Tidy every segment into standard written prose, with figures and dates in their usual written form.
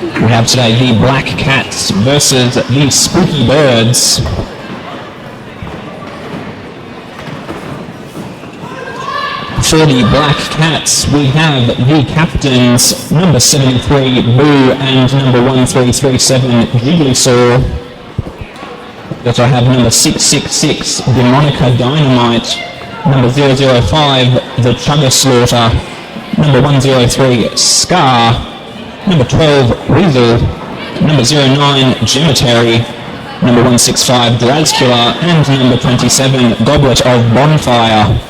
We have today the Black Cats versus the Spooky Birds. For the Black Cats, we have the captains, number 73, Boo, and number 1337, Jigglysaw. We also have number 666, Demonica Dynamite, number 005, The Chugger Slaughter, number 103, Scar, number 12, Weasel, number 09, Gemetary, number 165, Drazcula, and number 27, Goblet of Bonfire.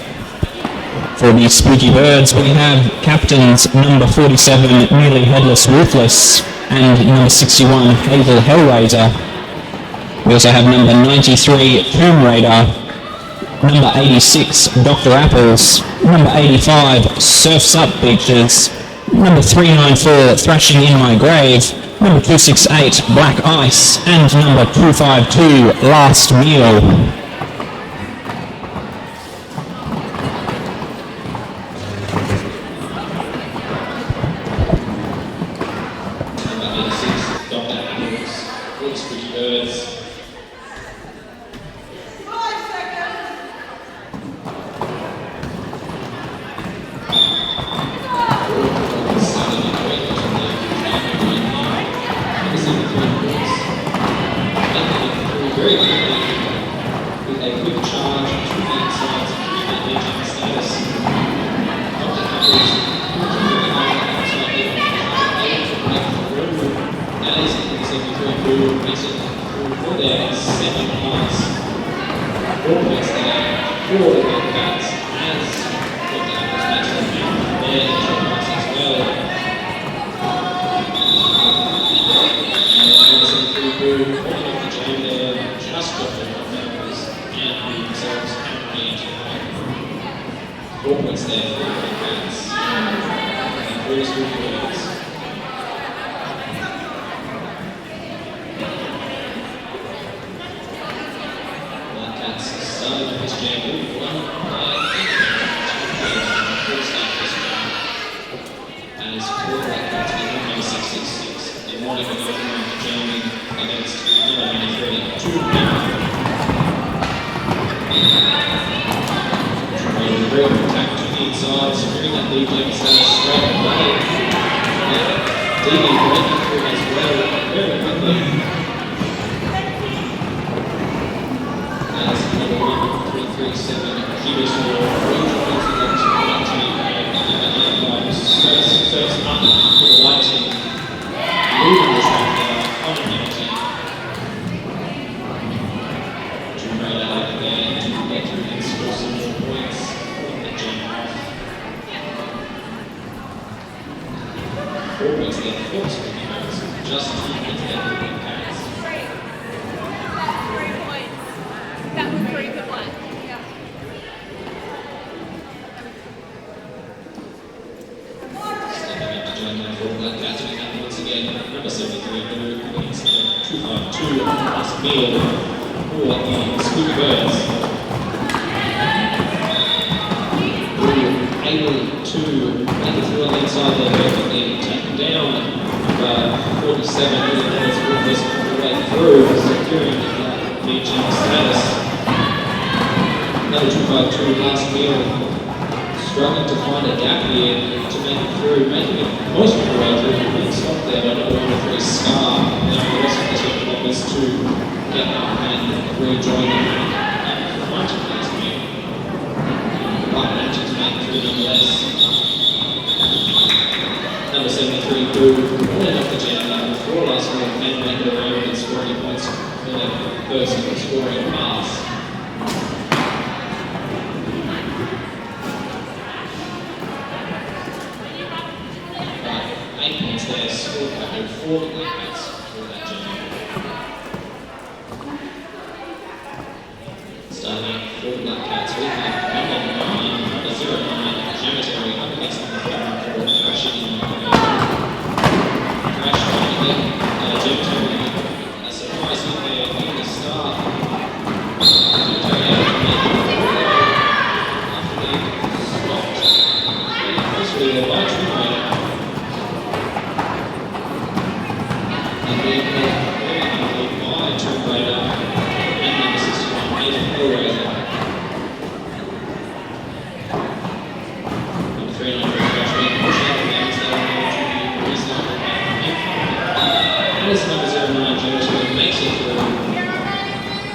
For the Spooky Birds, we have captains number 47, Nearly Headless Ruthless, and number 61, Hazel Hellraiser. We also have number 93, Tomb Raider, number 86, Dr. Apples, number 85, Surf's Up Beaches, number 394, Thrashing in My Grave, number 268, Black Ice, and number 252, Last Meal.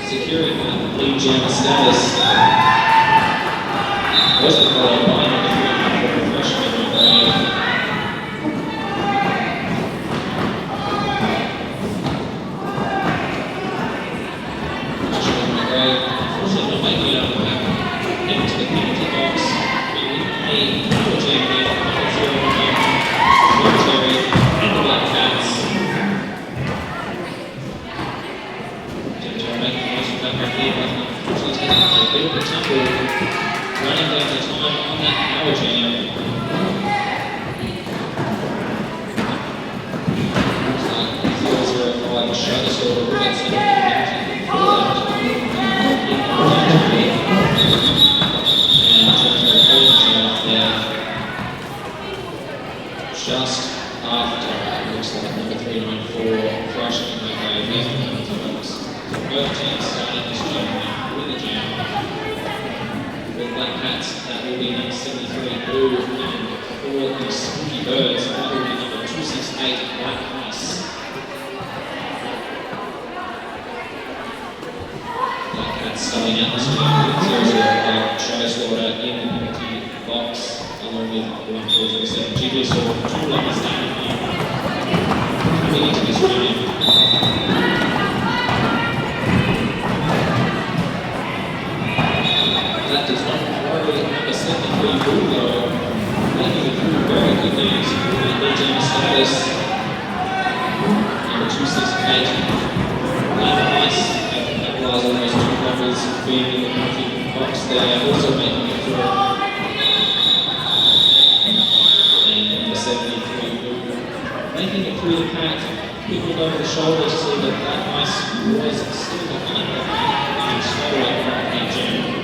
Securing that lead jam status. Was the followed by number 3 for freshman McGray. Freshman McGray, unfortunately not making it out of the back into the penalty box. A power jam here, number 0 Military and the Black Cats. Unfortunately, taking a bit of a tumble, running down the time on that power jam. Looks like 005 shut us all over that just after, looks like number 394 crushing the both teams starting this jam with a jam. With Black Cats, that will be number 73 Blue, and for the Spooky Birds, that will be number 268 Black Ice. Black Cats starting out this jam with 005 Travis Water in the penalty box, along with 1437 Jigglysaw, 2 lovers down here. Coming into this jam. That does not worry number 73 Bulldog, making it through very good news. Lead jam status. Number 268. Nice. Capitalize on those 2 numbers being in the penalty box there, also making it through. And number 73 Blue, making it through the pack. People over the shoulder to see that Black Ice was still behind the pack and slower on that jam.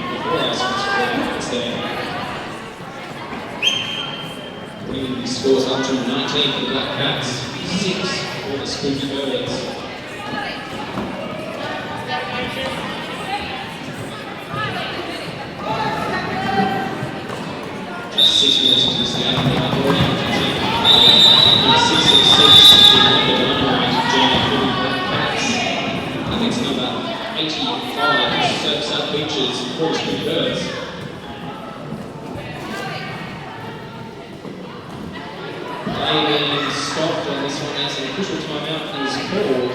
Bringing the scores up to 19 for the Black Cats, 6 for the Spooky Birds. Just 6 minutes into this game, we are already catching number 666 in number Dynamite jam for the Black Cats. I think it's number 85 South Beaches for the Spooky Birds. Playing stopped on this one as an official timeout is called.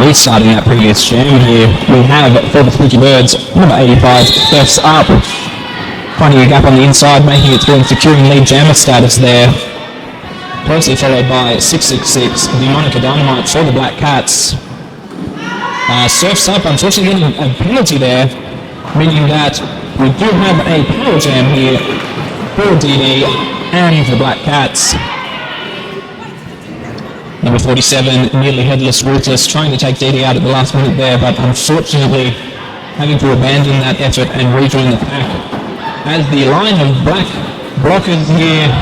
Restarting that previous jam here, we have for the Spooky Birds, number 85, Steph's up, finding a gap on the inside, making it through and securing lead jammer status there. Closely followed by 666, the Monica Dynamite for the Black Cats. Surf's up, unfortunately getting a penalty there, meaning that we do have a power jam here for DD and the Black Cats. Number 47, Nearly Headless Ruthless, trying to take DD out at the last minute there, but unfortunately having to abandon that effort and rejoin the pack. As the line of black blockers here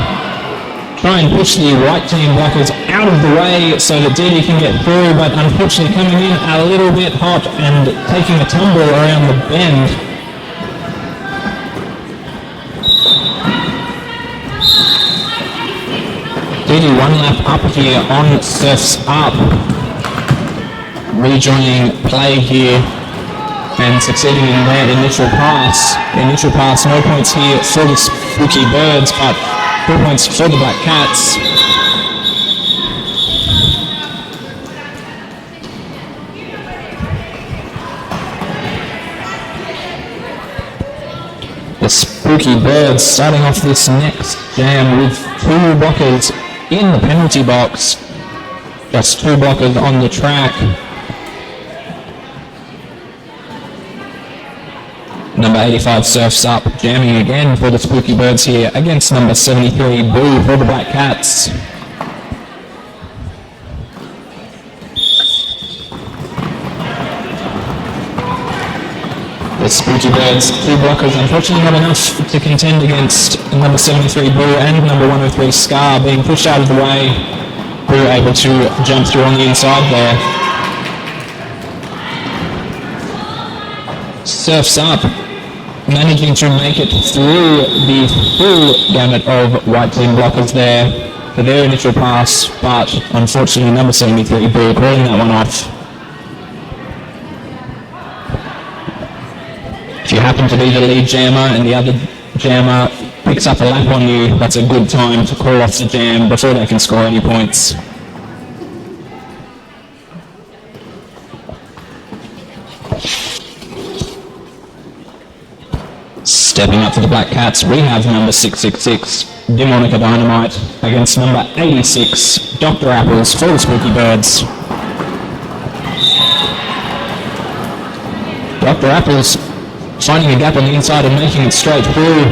try and push the white team blockers out of the way so that DD can get through, but unfortunately coming in a little bit hot and taking a tumble around the bend. DD one lap up here on Surf's Up, rejoining play here and succeeding in their initial pass. Initial pass, no points here for the Spooky Birds, but 4 points for the Black Cats. The Spooky Birds starting off this next jam with 2 blockers in the penalty box. Just 2 blockers on the track. Number 85 Surf's Up, jamming again for the Spooky Birds here against number 73 Boo for the Black Cats. The Spooky Birds, 2 blockers, unfortunately not enough to contend against number 73 Boo and number 103 Scar, being pushed out of the way. Boo able to jump through on the inside there. Surf's Up, managing to make it through the full gamut of white team blockers there for their initial pass, but unfortunately number 73 Boo calling that one off. If you happen to be the lead jammer and the other jammer picks up a lap on you, that's a good time to call off the jam before they can score any points. Stepping up for the Black Cats, we have number 666, Demonica Dynamite, against number 86, Dr. Apples for the Spooky Birds. Dr. Apples finding a gap on the inside and making it straight through.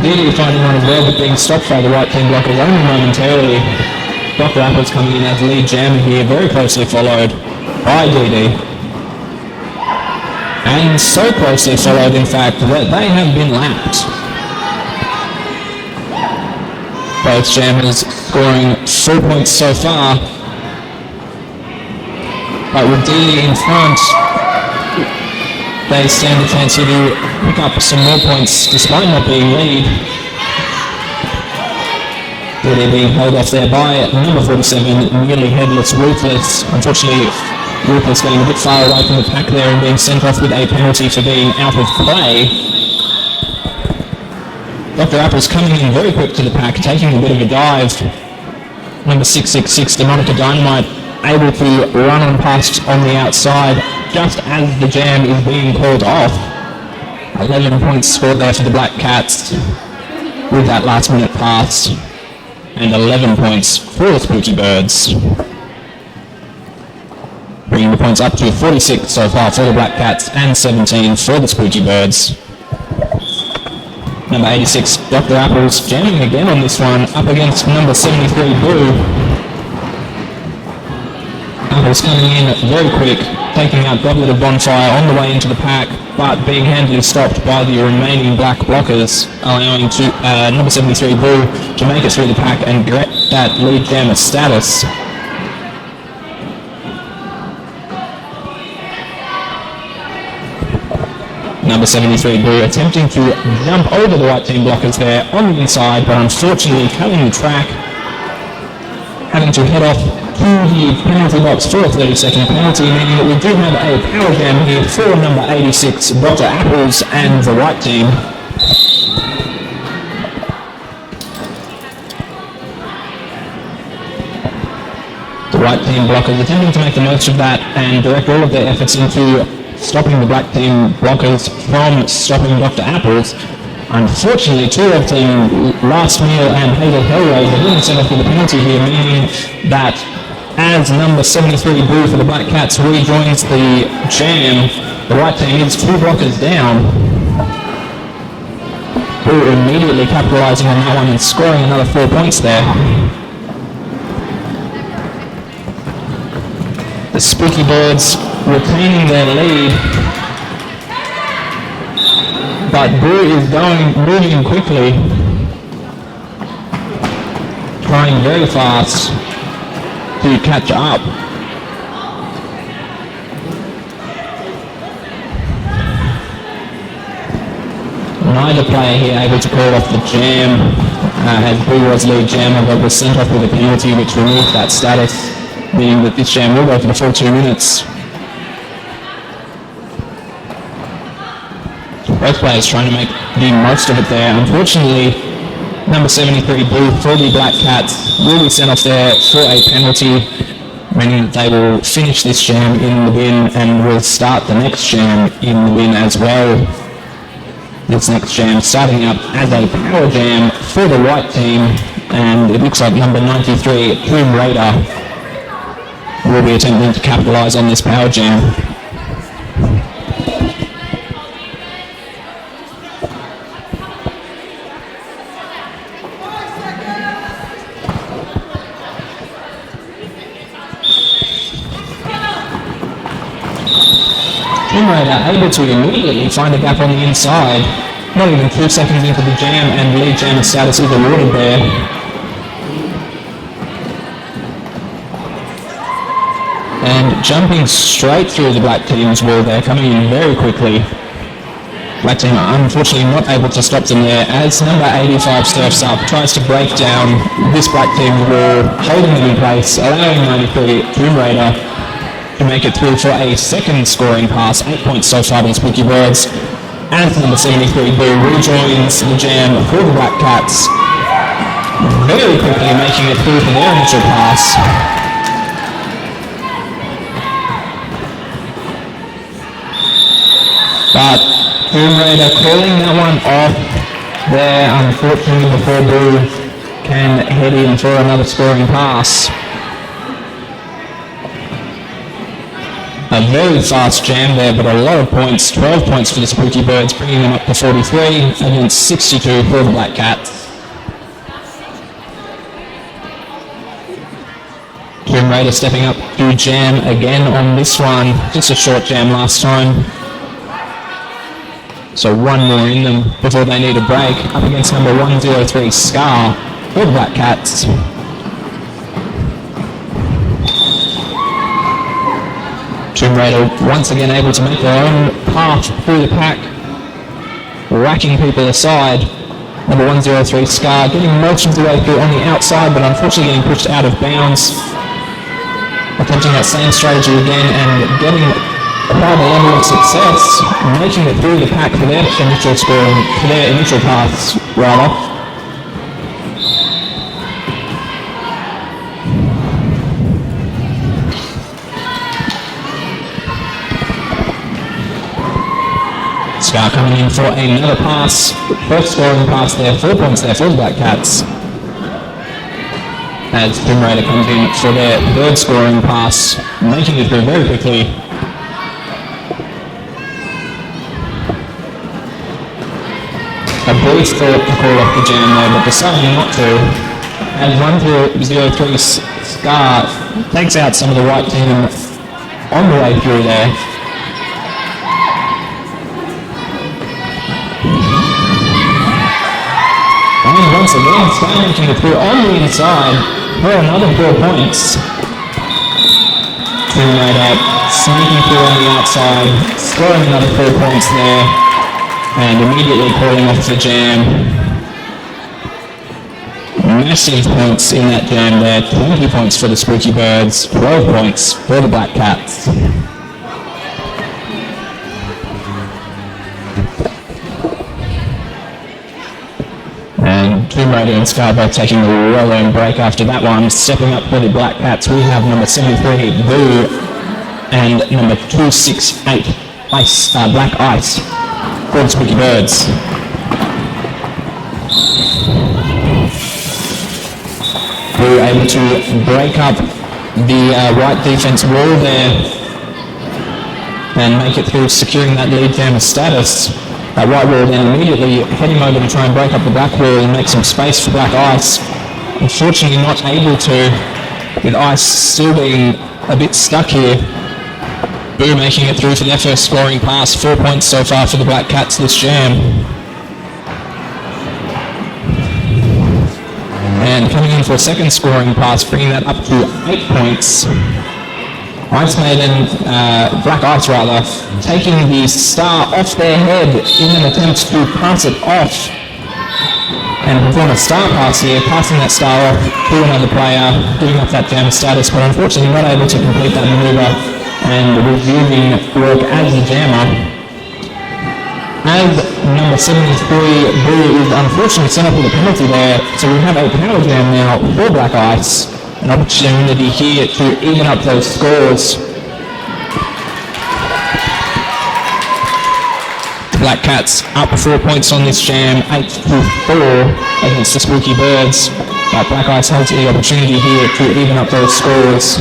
DD finding one as well, but being stopped by the white team blockers only momentarily. Dr. Apples coming in as lead jammer here, very closely followed by DD. And so closely followed, in fact, that they have been lapped. Both jammers scoring 4 points so far. But with DD in front, they stand a chance here to pick up some more points despite not being lead. DD being held off there by number 47, nearly headless Ruthless. Unfortunately, Ruthless getting a bit far away from the pack there and being sent off with a penalty for being out of play. Dr. Apples coming in very quick to the pack, taking a bit of a dive. Number 666, Demonica Dynamite, able to run on past on the outside just as the jam is being called off. 11 points scored there for the Black Cats with that last minute pass. And 11 points for the Spooky Birds. Bringing the points up to 46 so far for the Black Cats and 17 for the Spooky Birds. Number 86, Dr. Apples, jamming again on this one, up against number 73, Boo. Apples coming in very quick, taking out Goblet of Bonfire on the way into the pack, but being handily stopped by the remaining black blockers, allowing to number 73, Boo, to make it through the pack and get that lead jammer status. Number 73, Boo, attempting to jump over the white team blockers there on the inside, but unfortunately cutting the track, having to head off to the penalty box for a 30-second penalty, meaning that we do have a power jam here for number 86, Dr. Apples and the white team. The white team blockers attempting to make the most of that and direct all of their efforts into stopping the black team blockers from stopping Dr. Apples. Unfortunately, 2 of Team Last Meal and Hazel Hellraiser didn't set off with a penalty here, meaning that as number 73 Boo for the Black Cats rejoins the jam, the white team is 2 blockers down. Boo immediately capitalizing on that one and scoring another 4 points there. The Spooky Birds retaining their lead, but Boo is moving quickly, trying very fast to catch up. Neither player here able to call off the jam, as Boo was lead jammer, but was sent off with a penalty which removed that status, meaning that this jam will go for the full 2 minutes. Both players trying to make the most of it there. Unfortunately, number 73, Boo, for the Black Cats, will be sent off there for a penalty, meaning that they will finish this jam in the bin and will start the next jam in the bin as well. This next jam starting up as a power jam for the white team, and it looks like number 93, Tomb Raider, will be attempting to capitalise on this power jam. Tomb Raider able to immediately find a gap on the inside, not even 2 seconds into the jam, and lead jammer status is awarded there. And jumping straight through the black team's wall there, coming in very quickly. Black team are unfortunately not able to stop them there, as number 85 surfs up, tries to break down this black team's wall, holding them in place, allowing 93 Tomb Raider to make it through for a second scoring pass. 8 points so far to Spooky Birds, as number 73 Boo rejoins the jam for the Black Cats, very quickly making it through for their initial pass. But Tomb Raider calling that one off there, unfortunately, before Boo can head in for another scoring pass. A very fast jam there, but a lot of points. 12 points for the Spooky Birds, bringing them up to 43 against 62 for the Black Cats. Tomb Raider stepping up to jam again on this one. Just a short jam last time. So one more in them before they need a break. Up against number 103 Scar for the Black Cats. Tomb Raider once again able to make their own path through the pack, racking people aside. Number 103 Scar getting most of the way through on the outside, but unfortunately getting pushed out of bounds. Attempting that same strategy again and getting quite a level of success, making it through the pack for their initial scoring, for their initial paths rather. Scar coming in for another pass, first scoring pass there, 4 points there for the Black Cats. As Tomb Raider comes in for their third scoring pass, making it through very quickly. A brief thought to call off the jam there, but deciding not to. As 103 Scar takes out some of the white team on the way through there. And once again, Scar making it through on the inside for another 4 points. Tomb Raider sneaking through on the outside, scoring another 4 points there, and immediately calling off the jam. Massive points in that jam there, 20 points for the Spooky Birds, 12 points for the Black Cats. And Tomb Raider and Scar both taking a well-earned break after that one. Stepping up for the Black Cats, we have number 73, Boo, and number 268, Black Ice, for the Spooky Birds. Boo able to break up the white defense wall there and make it through, securing that lead jammer status. That white wall then immediately heading over to try and break up the black wall and make some space for Black Ice. Unfortunately not able to, with Ice still being a bit stuck here. Boo making it through for their first scoring pass, 4 points so far for the Black Cats this jam. And coming in on for a second scoring pass, bringing that up to 8 points. Ice Maiden, Black Ice rather, taking the star off their head in an attempt to pass it off and perform a star pass here, passing that star off to another player, giving up that jam status, but unfortunately not able to complete that maneuver and resuming work as a jammer. As number 73, Boo is unfortunately sent up with a penalty there, so we have a power jam now for Black Ice. An opportunity here to even up those scores. Black Cats up 4 points on this jam, 8-4 against the Spooky Birds. But Black Ice has the opportunity here to even up those scores.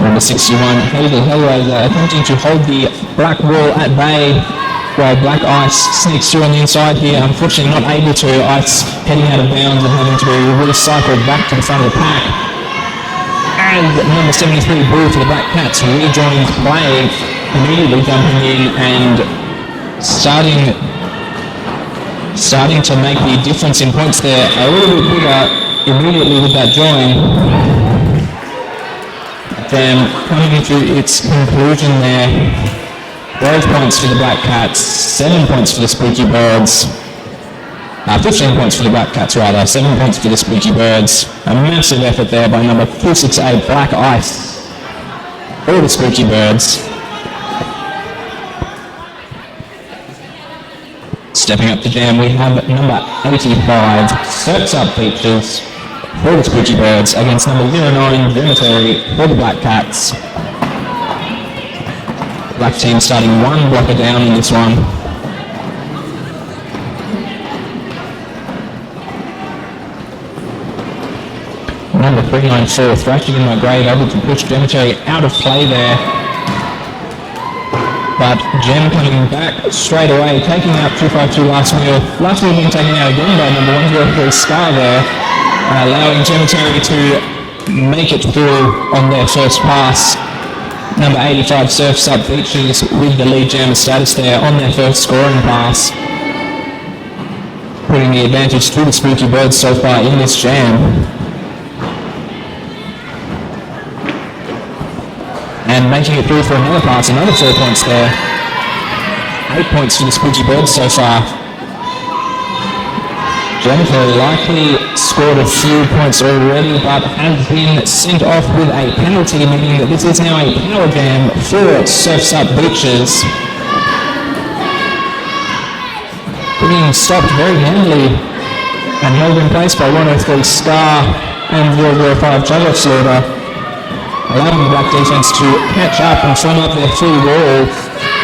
Number 61, Hazel Hellraiser, attempting to hold the Black Wall at bay while Black Ice sneaks through on the inside here. Unfortunately not able to. Ice heading out of bounds and having to be recycled back to the front of the pack. And number 73, Bull for the Black Cats, rejoins play, immediately jumping in and starting to make the difference in points there a little bit bigger immediately with that join. Then coming to its conclusion there, 12 points for the Black Cats, 7 points for the Spooky Birds, 15 points for the Black Cats rather, 7 points for the Spooky Birds. A massive effort there by number 268, Black Ice, for the Spooky Birds. Stepping up to jam, we have number 85, Surfs Up Features, for the Spooky Birds against number 09, Cemetery for the Black Cats. Black team starting one blocker down in this one. Number 394, Thrashing in My Grave, able to push Cemetery out of play there. But Gem coming back straight away, taking out 252 Last Wheel. Last Wheel being taken out again by number 103, Scar there. Allowing Cemetery to make it through on their first pass. Number 85, Surfs Up Features with the lead jammer status there on their first scoring pass. Putting the advantage to the Spooky Birds so far in this jam. And making it through for another pass, another 4 points there. 8 points for the Spooky Birds so far. Jennifer likely scored a few points already, but has been sent off with a penalty, meaning that this is now a power jam for Surfs Up Beaches. Being stopped very handily and held in place by 103 Scar and 005 Jugger Slaughter, allowing the Black defense to catch up and form up their full wall,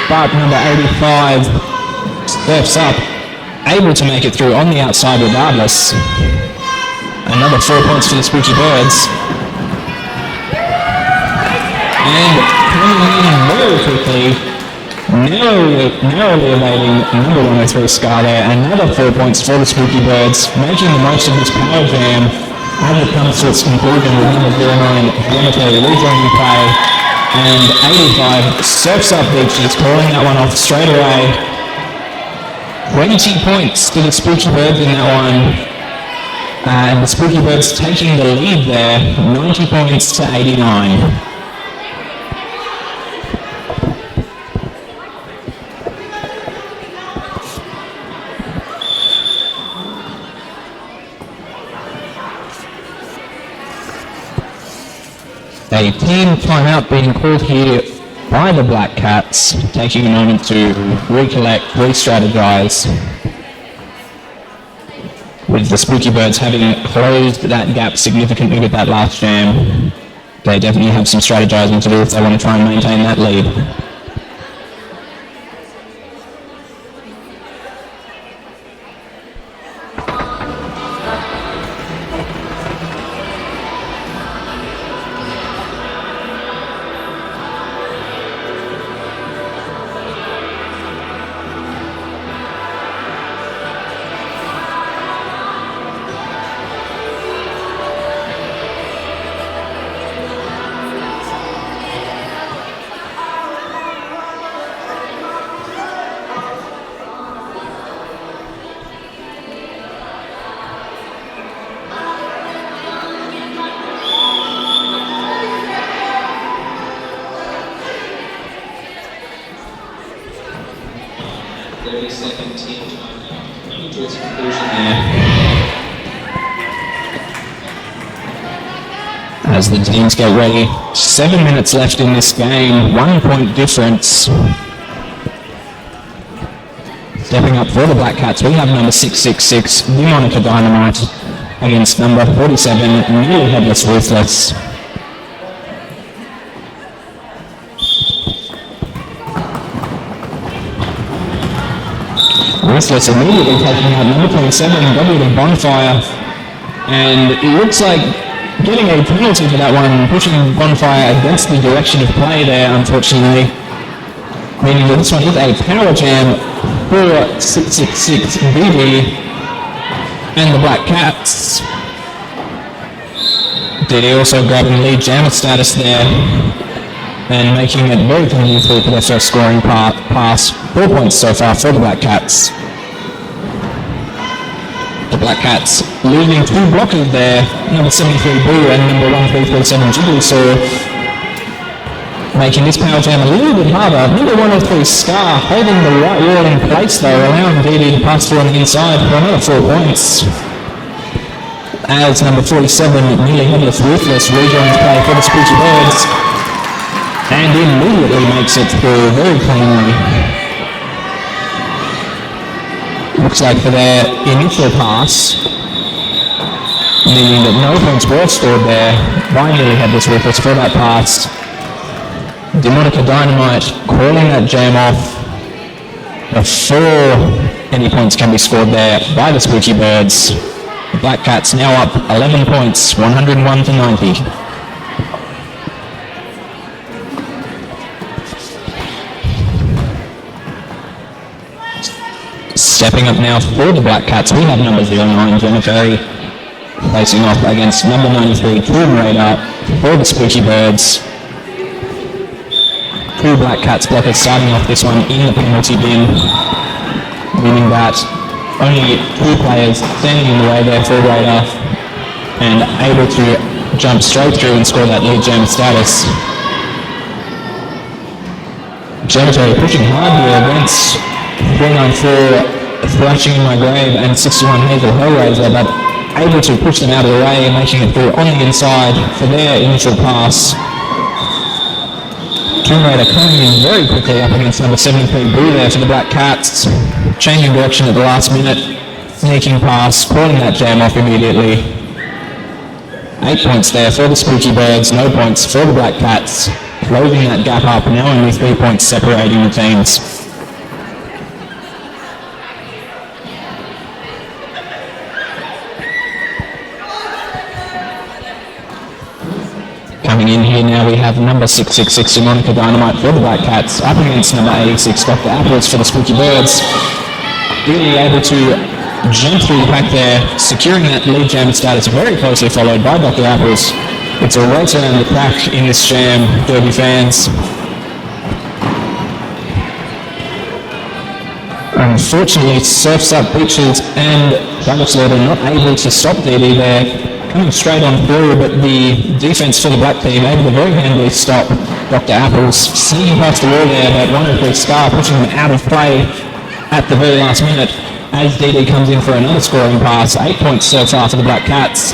but number 85 Surfs Up able to make it through on the outside regardless. Another 4 points for the Spooky Birds. And coming in very quickly, narrowly evading number 103 Scar there. Another 4 points for the Spooky Birds, making the most of this power jam as it comes to its conclusion with number 09 Cemetery rejoining play. And 85 Surfs Up Beaches calling that one off straight away. 20 points to the Spooky Birds in that one. And the Spooky Birds taking the lead there, 90 points to 89. A team timeout being called here by the Black Cats, taking a moment to recollect, re-strategize, with the Spooky Birds having closed that gap significantly with that last jam. They definitely have some strategizing to do if they want to try and maintain that lead. 30-second team timeout. Coming to its conclusion there. As the teams get ready, 7 minutes left in this game, 1 point difference. Stepping up for the Black Cats, we have number 666, the Monica Dynamite, against number 47, Nearly Headless Ruthless. Ruthless immediately taking out number 27, W Bonfire, and it looks like getting a penalty for that one, pushing Bonfire against the direction of play there, unfortunately. Meaning that this one is a power jam for 666 BD and the Black Cats. DD also grabbing lead jammer status there and making it very convenient for their first scoring pass. 4 points so far for the Black Cats. The Black Cats leaving 2 blockers there, number 73 Boo and number 1337 Jigglysaw, making this power jam a little bit harder. Number 103 Scar holding the right wall in place though, allowing DD to pass through on the inside for another 4 points. As number 47, Nearly Headless Ruthless, rejoins play for the Spooky Birds and immediately makes it through very cleanly. Looks like for their initial pass, meaning that no points were scored there by Nearly Headless Ruthless for that pass. Demonica Dynamite calling that jam off before any points can be scored there by the Spooky Birds. The Black Cats now up 11 points, 101 to 90. Stepping up now for the Black Cats, we have number 09 Jennifer facing off against number 93 Tomb Raider for the Spooky Birds. 2 Black Cats blockers starting off this one in the penalty bin, meaning that only 2 players standing in the way there for Raider and able to jump straight through and score that lead jam status. Gemitary pushing hard here against 394 Thrashing in My Grave and 61 Hazel Hellraiser, but able to push them out of the way, making it through on the inside for their initial pass. Tomb Raider coming in very quickly up against number 73 Boo there for the Black Cats, changing direction at the last minute, sneaking past, calling that jam off immediately. 8 points there for the Spooky Birds, no points for the Black Cats, closing that gap up, now only 3 points separating the teams. Coming in here now, we have number 666 Monica Dynamite for the Black Cats up against number 86 Dr. Apples for the Spooky Birds. Really able to jump through the pack there, securing that lead jam status, very closely followed by Dr. Apples. It's a race around the track in this jam, Derby fans. Unfortunately, Surf's Up Beaches and Douglas Lauder not able to stop DD there. Coming straight on through, but the defense for the Black team able to very handily stop Dr. Apples, sneaking past the wall there, but 103 Scar pushing them out of play at the very last minute as DD comes in for another scoring pass. 8 points so far for the Black Cats.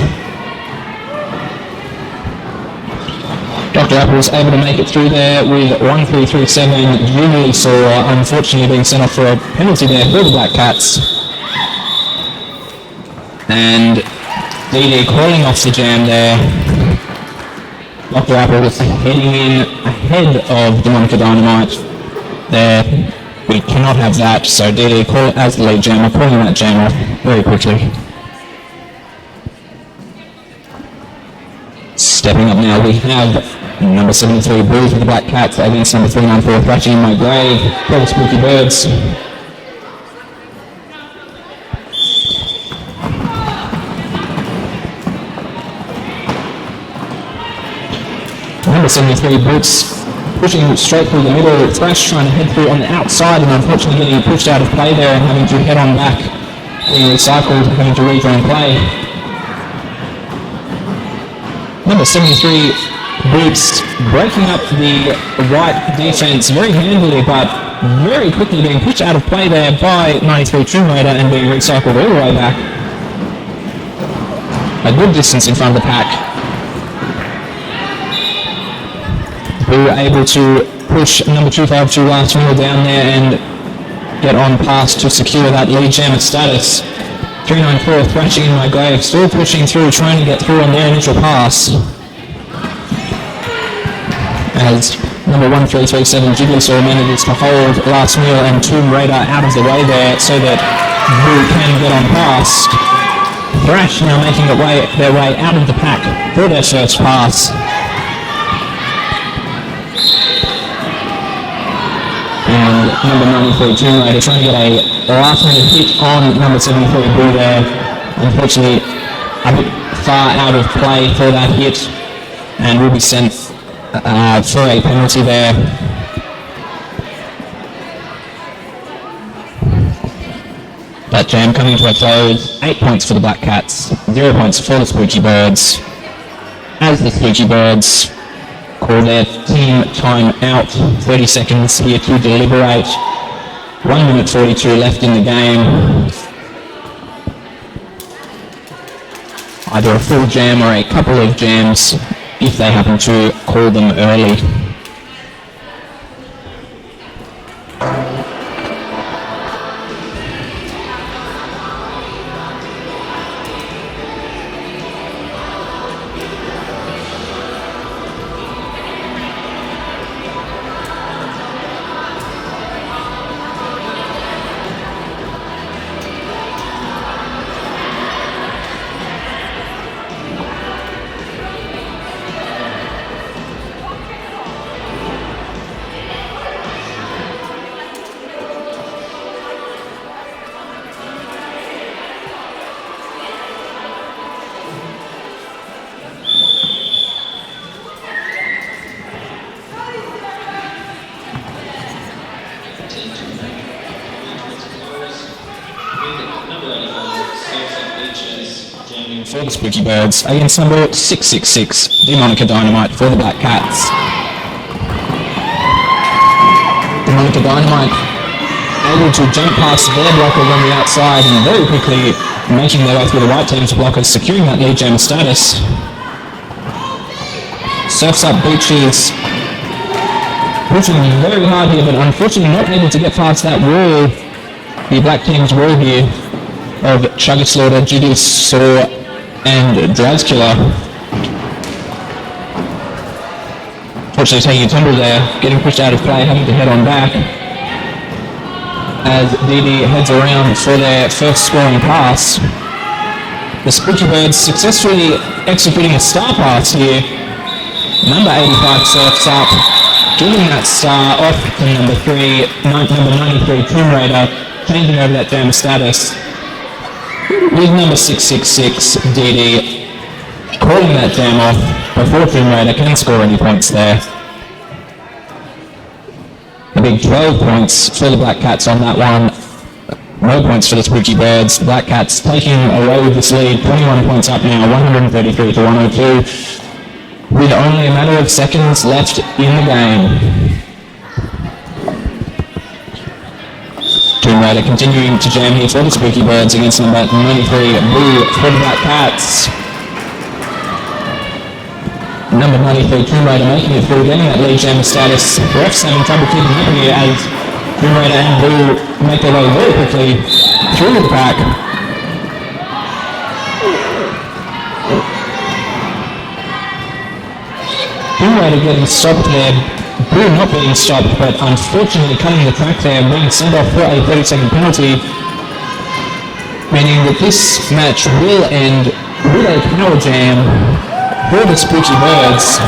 Dr. Apples able to make it through there with 1337 Jigglysaw, unfortunately being sent off for a penalty there for the Black Cats. And DD calling off the jam there. Dr. Apples heading in ahead of Demonica Dynamite there. We cannot have that, so DD call it as the lead jammer, calling that jam off very quickly. Stepping up now, we have number 73 Blues with the Black Cats against number 394 Thrashing in My Grave for the Spooky Birds. Number 73 Boots pushing straight through the middle. Thrash trying to head through on the outside and unfortunately getting pushed out of play there and having to head on back, being recycled, having to rejoin play. Number 73 Boots breaking up the white defense very handily, but very quickly being pushed out of play there by 93 Tomb Raider and being recycled all the way back. A good distance in front of the pack. Boo able to push number 252 Last Meal down there and get on past to secure that lead jammer status. 394 thrashing in my grave, still pushing through, trying to get through on their initial pass. As number 1337 Jigglysaw manages to hold Last Meal and Tomb Raider out of the way there so that Boo can get on past. Thrash now making their way out of the pack for their first pass. And number 93 Tomb Raider trying to get a last minute hit on number 73 Boo there. Unfortunately a bit far out of play for that hit and will be sent for a penalty there. That jam coming to a close. 8 points for the Black Cats, 0 points for the Spooky Birds. As the Spooky Birds call their team time out. 30 seconds here to deliberate. 1 minute 42 left in the game. Either a full jam or a couple of jams if they happen to call them early. For the Spooky Birds against number 666 Demonica Dynamite for the Black Cats. Demonica Dynamite able to jump past their blockers on the outside and very quickly making their way through the white team's blockers, securing that lead jam status. Surfs Up Beaches pushing very hard here, but unfortunately not able to get past that wall, the black team's wall here of Chugga Slaughter, Jigglysaw and Drazkiller. Fortunately taking a tumble there, getting pushed out of play, having to head on back as DD heads around for their first scoring pass. The Spooky Birds successfully executing a star pass here. Number 85 Surfs Up, giving that star off to number 93 Tomb Raider, changing over that jam status. With number 666 DD calling that jam off before Tomb Raider can score any points there. A big 12 points for the Black Cats on that one. No points for the Spooky Birds. The Black Cats taking away with this lead, 21 points up now, 133 to 102, with only a matter of seconds left in the game. Tomb Raider continuing to jam here for the Spooky Birds against number 93 Boo for the Black Cats. Number 93 Tomb Raider making it through, getting that lead jammer status. Refs having trouble keeping up here as Tomb Raider and Boo make their way very quickly through the pack. Tomb Raider getting stopped there. Boo not being stopped, but unfortunately cutting the track there and being sent off for a 30-second penalty, meaning that this match will end with a power jam for the Spooky Birds.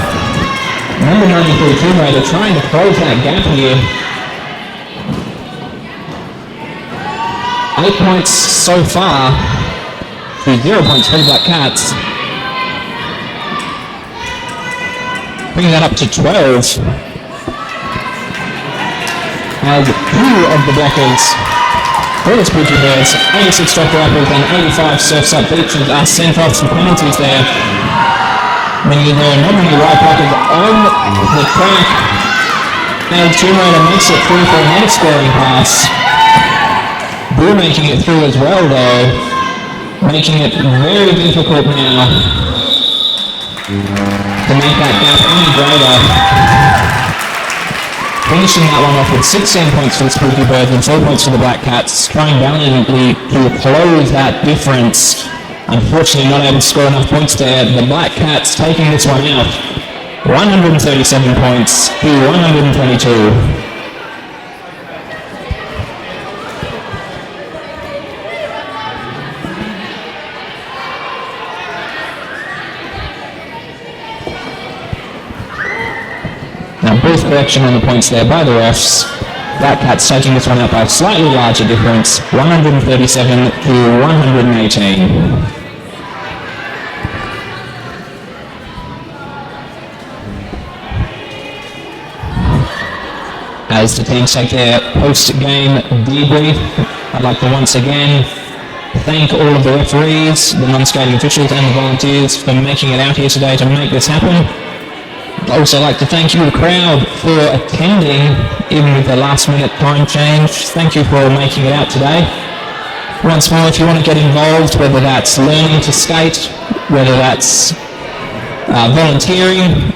Number 93 Tomb Raider trying to close that gap here. 8 points so far to 0 points for the Black Cats. Bringing that up to 12. As two of the blockers for the Spooky Birds, 86 Drop Rifles and 85 Surfs Up Beaches are sent off some penalties there. Meaning there are not many right blockers on the track. And Tomb Raider makes it through for another scoring pass. Boo making it through as well though, making it very difficult now to make that gap any greater. Finishing that one off with 16 points for the Spooky Birds and 4 points for the Black Cats, trying valiantly to close that difference. Unfortunately not able to score enough points there. The Black Cats taking this one out. 137 points to 122. Now, brief correction on the points there by the refs. Black Cats taking this one out by a slightly larger difference, 137 to 118. As the teams take their post-game debrief, I'd like to once again thank all of the referees, the non-skating officials and the volunteers for making it out here today to make this happen. I'd also like to thank you, the crowd, for attending, even with the last-minute time change. Thank you for making it out today. Once more, if you want to get involved, whether that's learning to skate, whether that's volunteering,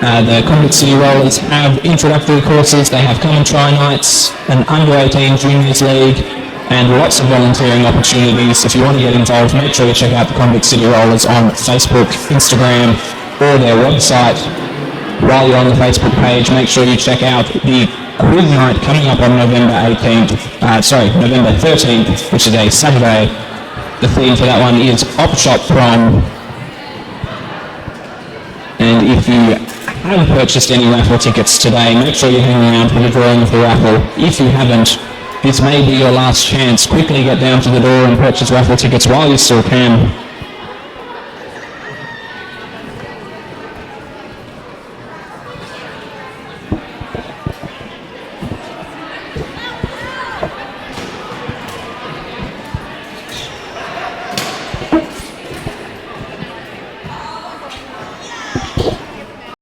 the Convict City Rollers have introductory courses, they have come and try nights, an under-18 juniors league, and lots of volunteering opportunities. If you want to get involved, make sure you check out the Convict City Rollers on Facebook, Instagram, or their website. While you're on the Facebook page, make sure you check out the quiz night coming up on November 13th, which is a Saturday. The theme for that one is Op Shop Prom. And if you haven't purchased any raffle tickets today, make sure you hang around for the drawing of the raffle. If you haven't, this may be your last chance. Quickly get down to the door and purchase raffle tickets while you still can.